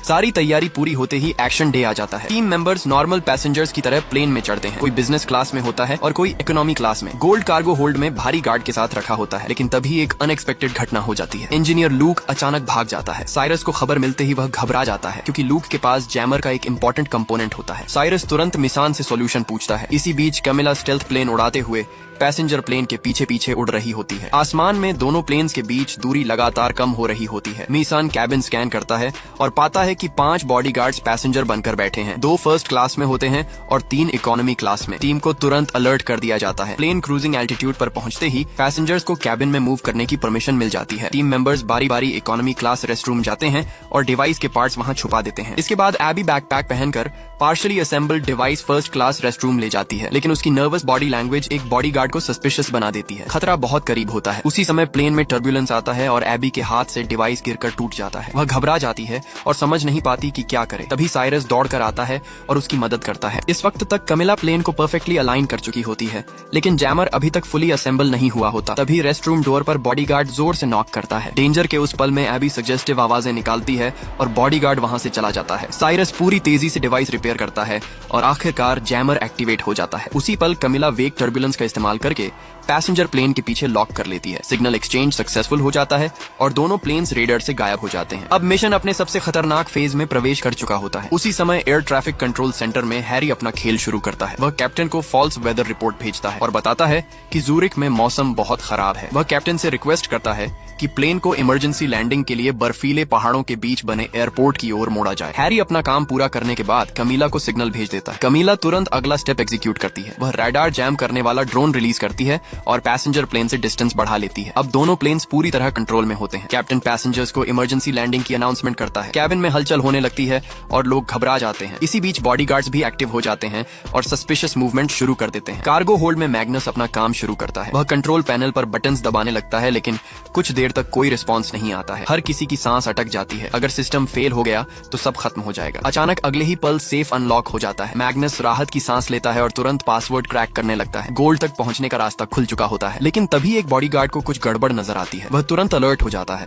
सारी तैयारी पूरी होते ही एक्शन डे आ जाता है। टीम मेंबर्स नॉर्मल पैसेंजर्स की तरह प्लेन में चढ़ते हैं। कोई बिजनेस क्लास में होता है और कोई इकोनॉमी क्लास में। गोल्ड कार्गो होल्ड में भारी गार्ड के साथ रखा होता है, लेकिन तभी एक अनएक्सपेक्टेड घटना हो जाती है। इंजीनियर लूक अचानक भाग जाता है। साइरस को खबर मिलते ही वह घबरा जाता है, क्योंकि लूक के पास जैमर का एक इंपॉर्टेंट कंपोनेंट होता है। साइरस तुरंत मिसान से सॉल्यूशन पूछता है। इसी बीच कैमिला स्टेल्थ प्लेन उड़ाते हुए पैसेंजर प्लेन के पीछे पीछे उड़ रही होती है। आसमान में दोनों प्लेन्स के बीच दूरी लगातार कम हो रही होती है। मिसान कैबिन स्कैन करता है और पाता है कि 5 बॉडीगार्ड्स पैसेंजर बनकर बैठे हैं। 2 फर्स्ट क्लास में होते हैं और 3 इकोनॉमी क्लास में। टीम को तुरंत अलर्ट कर दिया जाता है। प्लेन क्रूजिंग एल्टीट्यूड पर पहुंचते ही पैसेंजर्स को कैबिन में मूव करने की परमिशन मिल जाती है। टीम मेंबर्स बारी बारी इकोनॉमी क्लास रेस्टरूम जाते हैं और डिवाइस के पार्ट्स वहां छुपा देते हैं। इसके बाद एबी बैकपैक पहनकर partially assembled device first class restroom ले जाती है, लेकिन उसकी नर्वस बॉडी लैंग्वेज एक बॉडीगार्ड को सस्पिशियस बना देती है। खतरा बहुत करीब होता है। उसी समय प्लेन में टर्बुलेंस आता है और एबी के हाथ से डिवाइस गिरकर टूट जाता है। वह घबरा जाती है और समझ नहीं पाती कि क्या करे। तभी साइरस दौड़कर आता है और उसकी मदद करता है। इस वक्त तक कैमिला प्लेन को परफेक्टली अलाइन कर चुकी होती है, लेकिन जैमर अभी तक फुली असेंबल नहीं हुआ होता। तभी रेस्ट रूम डोर पर बॉडीगार्ड जोर से नॉक करता है। डेंजर के उस पल में एबी सजेस्टिव आवाजें निकालती है और बॉडीगार्ड वहां से चला जाता है। साइरस पूरी तेजी से डिवाइस रिपेयर करता है और आखिरकार जैमर एक्टिवेट हो जाता है। उसी पल कैमिला वेग टर्बुलेंस का इस्तेमाल करके पैसेंजर प्लेन के पीछे लॉक कर लेती है। सिग्नल एक्सचेंज सक्सेसफुल हो जाता है और दोनों प्लेन्स रेडर से गायब हो जाते हैं। अब मिशन अपने सबसे खतरनाक फेज में प्रवेश कर चुका होता है। उसी समय एयर ट्रैफिक कंट्रोल सेंटर में हैरी अपना खेल शुरू करता है। वह कैप्टन को फॉल्स वेदर रिपोर्ट भेजता है और बताता है कि जूरिक में मौसम बहुत खराब है। वह कैप्टन से रिक्वेस्ट करता है कि प्लेन को इमरजेंसी लैंडिंग के लिए बर्फीले पहाड़ों के बीच बने एयरपोर्ट की ओर मोड़ा जाए। हैरी अपना काम पूरा करने के बाद कमीला को सिग्नल भेज देता है। कमीला तुरंत अगला स्टेप एग्जीक्यूट करती है। वह रडार जैम करने वाला ड्रोन रिलीज करती है और पैसेंजर प्लेन से डिस्टेंस बढ़ा लेती है। अब दोनों प्लेन्स पूरी तरह कंट्रोल में होते हैं। कैप्टन पैसेंजर्स को इमरजेंसी लैंडिंग की अनाउंसमेंट करता है। कैबिन में हलचल होने लगती है और लोग घबरा जाते हैं। इसी बीच बॉडीगार्ड्स भी एक्टिव हो जाते हैं और सस्पिशियस मूवमेंट शुरू कर देते हैं। कार्गो होल्ड में मैग्नस अपना काम शुरू करता है। वह कंट्रोल पैनल पर बटन्स दबाने लगता है, लेकिन कुछ देर तक कोई रिस्पॉन्स नहीं आता है। हर किसी की सांस अटक जाती है। अगर सिस्टम फेल हो गया तो सब खत्म हो जाएगा। अचानक अगले ही पल सेफ अनलॉक हो जाता है। मैग्नस राहत की सांस लेता है और तुरंत पासवर्ड क्रैक करने लगता है। गोल्ड तक पहुंचने का रास्ता खुल चुका होता है, लेकिन तभी एक बॉडीगार्ड को कुछ गड़बड़ नजर आती है। वह तुरंत अलर्ट हो जाता है।